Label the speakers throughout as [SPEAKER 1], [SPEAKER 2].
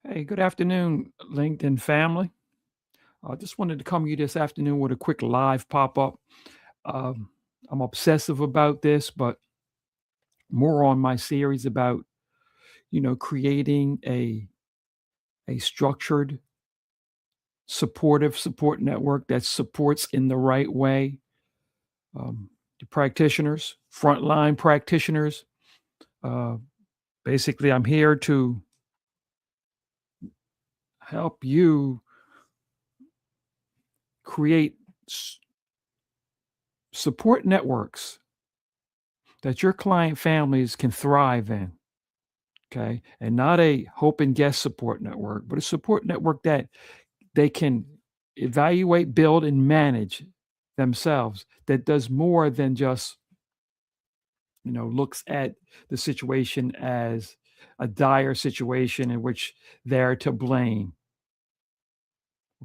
[SPEAKER 1] Hey, good afternoon, LinkedIn family. I just wanted to come to you this afternoon with a quick live pop up. Um, I'm obsessive about this, but more on my series about creating a structured, supportive support network that supports in the right way the practitioners, frontline practitioners. Uh, Basically, I'm here to help you create support networks that your client families can thrive in. Okay. And not a hope and guess support network, but a support network that they can evaluate, build, and manage themselves, that does more than just, looks at the situation as a dire situation in which they're to blame.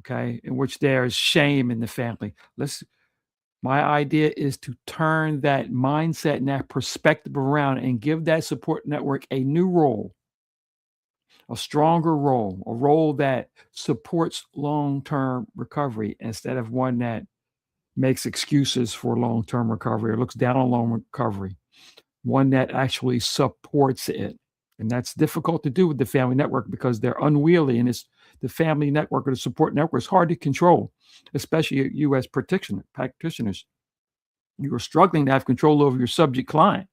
[SPEAKER 1] Okay. In which there's shame in the family. My idea is to turn that mindset and that perspective around and give that support network a new role, a stronger role, a role that supports long-term recovery instead of one that makes excuses for long-term recovery or looks down on long recovery, one that actually supports it. And that's difficult to do with the family network because they're unwieldy, and it's the family network or the support network is hard to control, especially you as practitioners. You are struggling to have control over your subject client,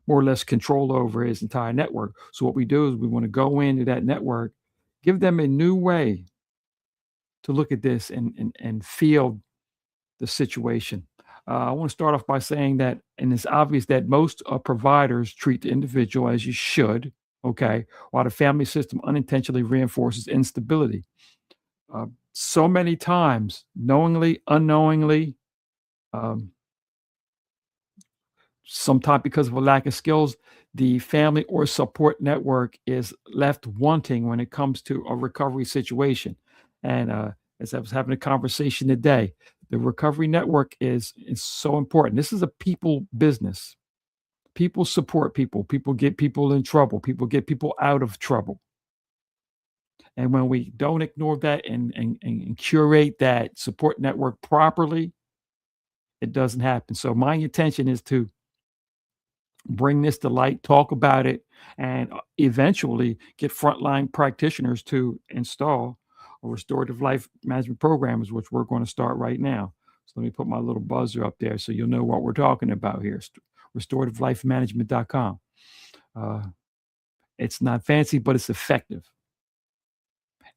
[SPEAKER 1] more or less control over his entire network. So what we do is we want to go into that network, give them a new way to look at this and feel the situation. I want to start off by saying that, and it's obvious that most providers treat the individual as you should, okay, while the family system unintentionally reinforces instability. So many times, knowingly, unknowingly, um, sometimes because of a lack of skills, the family or support network is left wanting when it comes to a recovery situation. And as I was having a conversation today, the recovery network is so important. This is a people business. People support people. People get people in trouble. People get people out of trouble. And when we don't ignore that and curate that support network properly, it doesn't happen. So my intention is to bring this to light, talk about it, and eventually get frontline practitioners to install a restorative life management programs, which we're going to start right now. So let me put my little buzzer up there so you'll know what we're talking about here. Restorativelife.management.com. Uh, it's not fancy, but it's effective.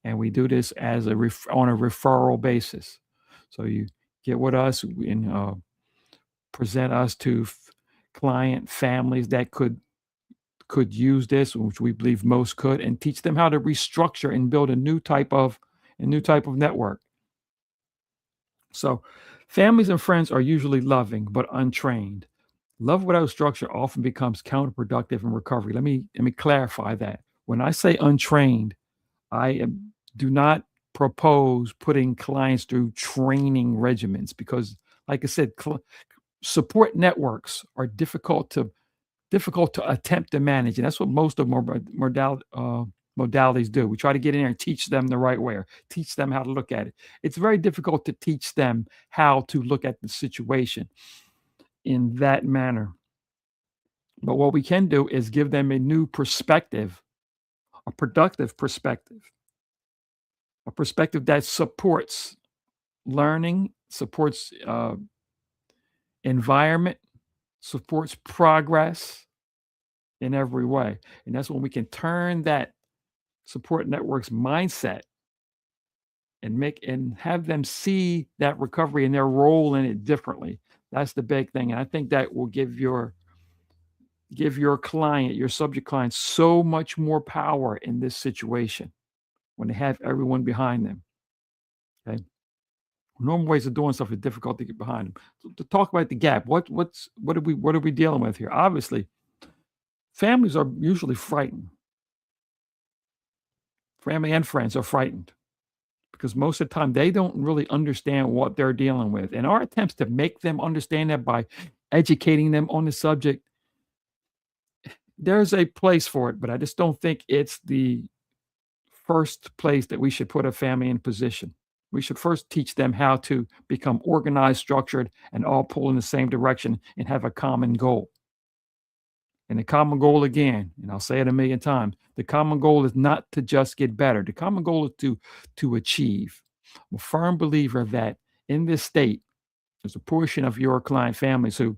[SPEAKER 1] And we do this as on a referral basis. So you get with us and present us to client families that could use this, which we believe most could, and teach them how to restructure and build a new type of network. So families and friends are usually loving but untrained. Love without structure often becomes counterproductive in recovery. Let me clarify that. When I say untrained, do not propose putting clients through training regimens because, like I said, support networks are difficult to attempt to manage, and that's what most of modalities do. We try to get in there and teach them the right way or teach them how to look at it. It's very difficult to teach them how to look at the situation in that manner. But what we can do is give them a new perspective, a productive perspective, a perspective that supports learning, supports environment, supports progress in every way. And that's when we can turn that support network's mindset and have them see that recovery and their role in it differently. That's the big thing. And I think that will give your client, your subject client, so much more power in this situation when they have everyone behind them. Okay. Normal ways of doing stuff is difficult to get behind them. So to talk about the gap, what are we dealing with here? Obviously, families are usually frightened. Family and friends are frightened because most of the time they don't really understand what they're dealing with. And our attempts to make them understand that by educating them on the subject, there's a place for it, but I just don't think it's the first place that we should put a family in position. We should first teach them how to become organized, structured, and all pull in the same direction and have a common goal. And the common goal, again, and I'll say it a million times, the common goal is not to just get better. The common goal is to achieve. I'm a firm believer that in this state, there's a portion of your client families who,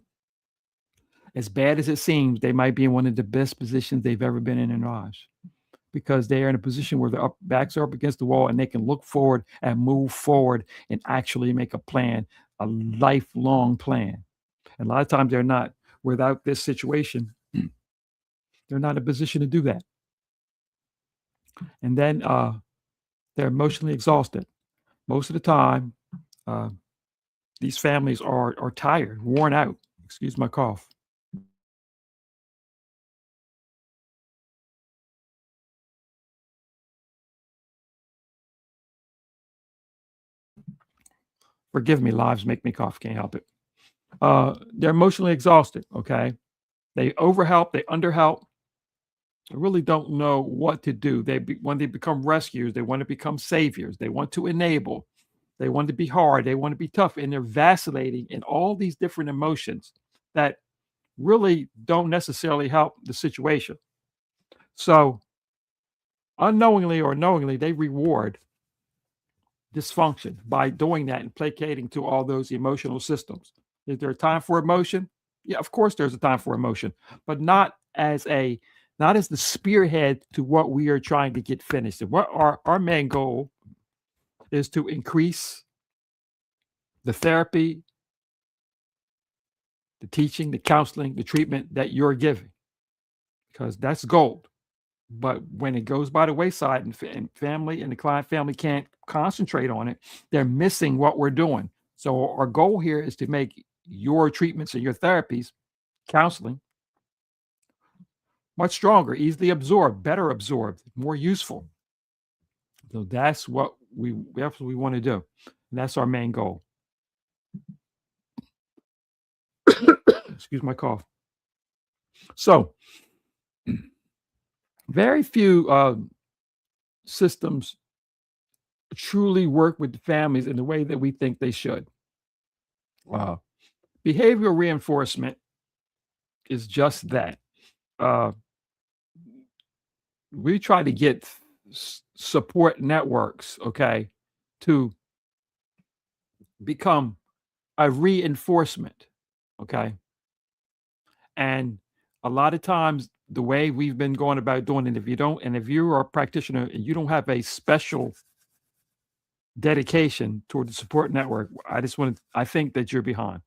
[SPEAKER 1] as bad as it seems, they might be in one of the best positions they've ever been in their lives because they are in a position where their backs are up against the wall and they can look forward and move forward and actually make a plan, a lifelong plan. And a lot of times they're not. Without this situation, they're not in a position to do that. And then they're emotionally exhausted. Most of the time, uh, these families are tired, worn out. Excuse my cough. Forgive me, lives make me cough. Can't help it. They're emotionally exhausted. Okay, they overhelp, they underhelp. They really don't know what to do. When they become rescuers, they want to become saviors. They want to enable. They want to be hard. They want to be tough, and they're vacillating in all these different emotions that really don't necessarily help the situation. So, unknowingly or knowingly, they reward dysfunction by doing that and placating to all those emotional systems. Is there a time for emotion? Yeah, of course there's a time for emotion, but not as the spearhead to what we are trying to get finished. And what our main goal is to increase the therapy, the teaching, the counseling, the treatment that you're giving, because that's gold. But when it goes by the wayside and family and the client family can't concentrate on it, they're missing what we're doing. So our goal here is to make your treatments and your therapies, counseling, much stronger, easily absorbed, better absorbed, more useful. So that's what we want to do. And that's our main goal. Excuse my cough. So very few systems truly work with the families in the way that we think they should. Uh, Behavioral reinforcement is just that. Uh, we try to get support networks, okay, to become a reinforcement, okay? And a lot of times, the way we've been going about doing it, if you are a practitioner and you don't have a special dedication toward the support network, I think that you're behind.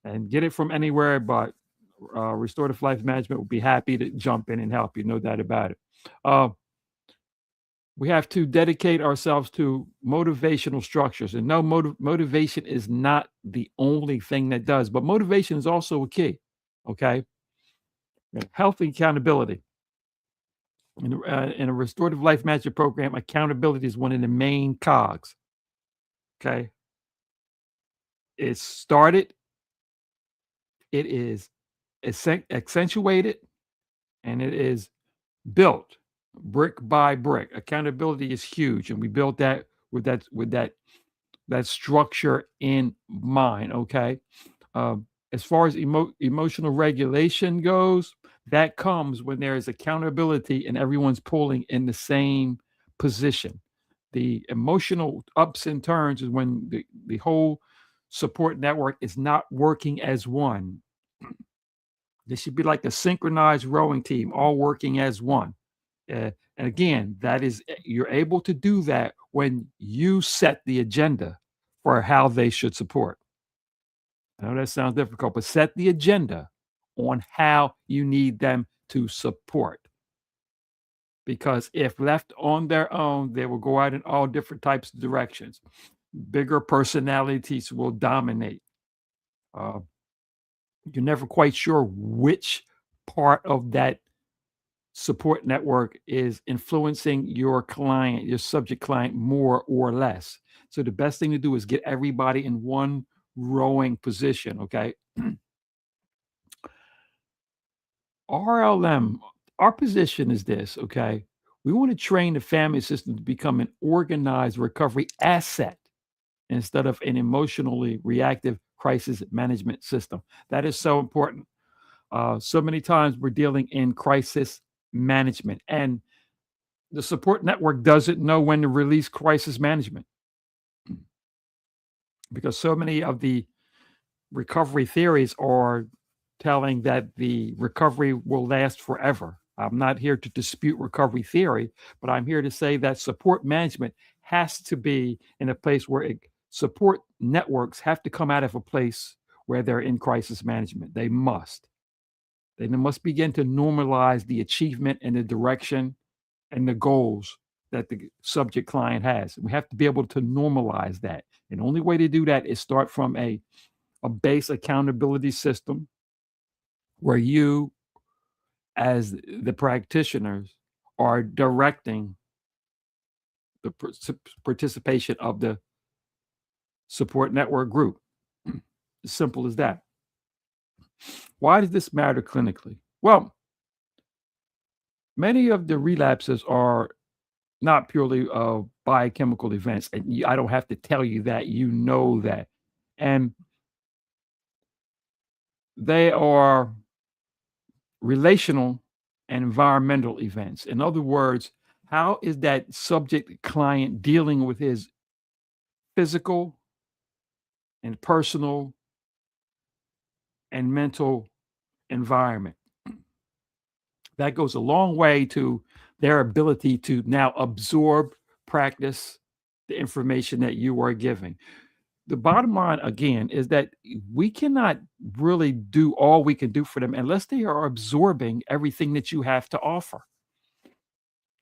[SPEAKER 1] And get it from anywhere, but restorative life management will be happy to jump in and help you, no doubt about it. Uh, we have to dedicate ourselves to motivational structures. And no, motivation is not the only thing that does, but motivation is also a key. Okay. Healthy accountability. In a restorative life management program, accountability is one of the main cogs. Okay. It's started, it is accentuated, and it is built brick by brick. Accountability is huge, and we built that with that structure in mind. Okay, as far as emotional regulation goes, that comes when there is accountability and everyone's pulling in the same position. The emotional ups and turns is when the whole support network is not working as one. They should be like a synchronized rowing team, all working as one. And again, you're able to do that when you set the agenda for how they should support. I know that sounds difficult, but set the agenda on how you need them to support. Because if left on their own, they will go out in all different types of directions. Bigger personalities will dominate. Uh, you're never quite sure which part of that support network is influencing your client, your subject client, more or less. So the best thing to do is get everybody in one rowing position. Okay. RLM, our position is this. Okay. We want to train the family system to become an organized recovery asset instead of an emotionally reactive crisis management system. That is so important. So many times we're dealing in crisis management, and the support network doesn't know when to release crisis management because so many of the recovery theories are telling that the recovery will last forever. I'm not here to dispute recovery theory, but I'm here to say that support management has to be in a place where support networks have to come out of a place where they're in crisis management. They must. They must begin to normalize the achievement and the direction and the goals that the subject client has. We have to be able to normalize that. And the only way to do that is start from a base accountability system where you, as the practitioners, are directing the participation of the support network group. As simple as that. Why does this matter clinically? Well, many of the relapses are not purely biochemical events. And I don't have to tell you that, you know that. And they are relational and environmental events. In other words, how is that subject client dealing with his physical and personal and mental environment? That goes a long way to their ability to now absorb, practice the information that you are giving. The bottom line, again, is that we cannot really do all we can do for them unless they are absorbing everything that you have to offer.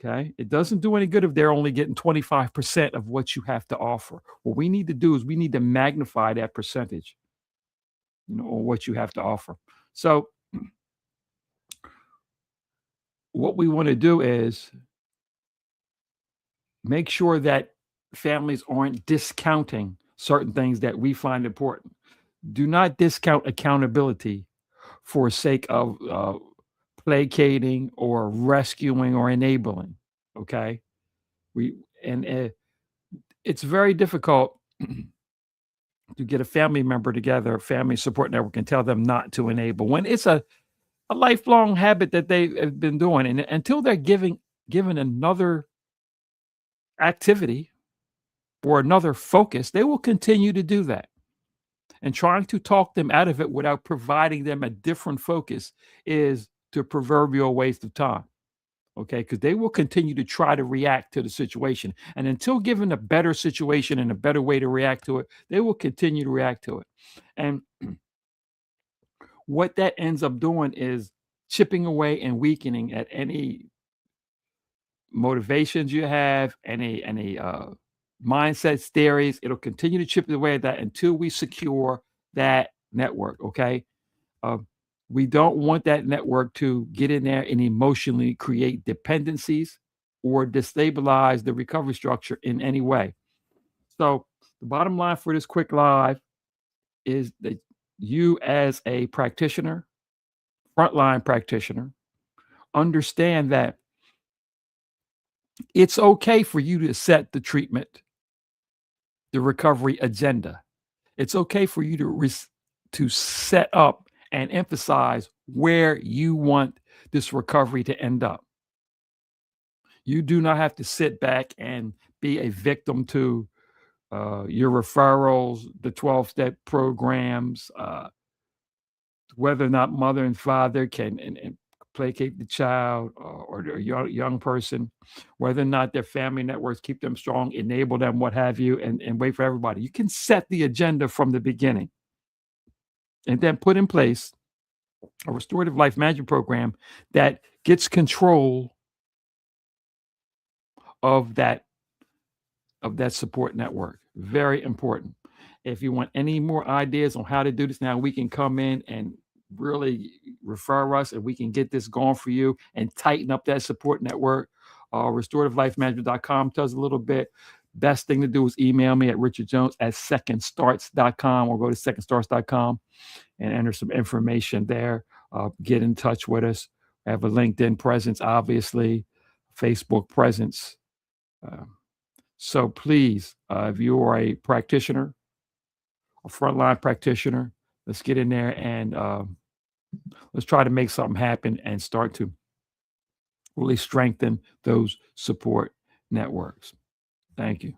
[SPEAKER 1] Okay. It doesn't do any good if they're only getting 25% of what you have to offer. What we need to do is we need to magnify that percentage, on what you have to offer. So, what we want to do is make sure that families aren't discounting certain things that we find important. Do not discount accountability for sake of placating or rescuing or enabling. Okay, we and it's very difficult to get a family member together, a family support network, and tell them not to enable when it's a lifelong habit that they have been doing, and until they're given another activity or another focus, they will continue to do that. And trying to talk them out of it without providing them a different focus is the proverbial waste of time. Okay, because they will continue to try to react to the situation. And until given a better situation and a better way to react to it, they will continue to react to it. And what that ends up doing is chipping away and weakening at any motivations you have, any mindsets, theories. It'll continue to chip away at that until we secure that network. Okay. Uh, we don't want that network to get in there and emotionally create dependencies or destabilize the recovery structure in any way. So, the bottom line for this quick live is that you, as a practitioner, frontline practitioner, understand that it's okay for you to set the treatment, the recovery agenda. It's okay for you to set up and emphasize where you want this recovery to end up. You do not have to sit back and be a victim to your referrals, the 12-step programs, whether or not mother and father can and placate the child or the young person, whether or not their family networks keep them strong, enable them, what have you, and wait for everybody. You can set the agenda from the beginning and then put in place a restorative life management program that gets control of that support network. Very important. If you want any more ideas on how to do this now, we can come in and really refer us and we can get this going for you and tighten up that support network. Restorativelifemanagement.com tells a little bit. Best thing to do is email me at richardjones@secondstarts.com or go to secondstarts.com and enter some information there. Get in touch with us. I have a LinkedIn presence, obviously, Facebook presence. Uh, so please, if you are a practitioner, a frontline practitioner, let's get in there and let's try to make something happen and start to really strengthen those support networks. Thank you.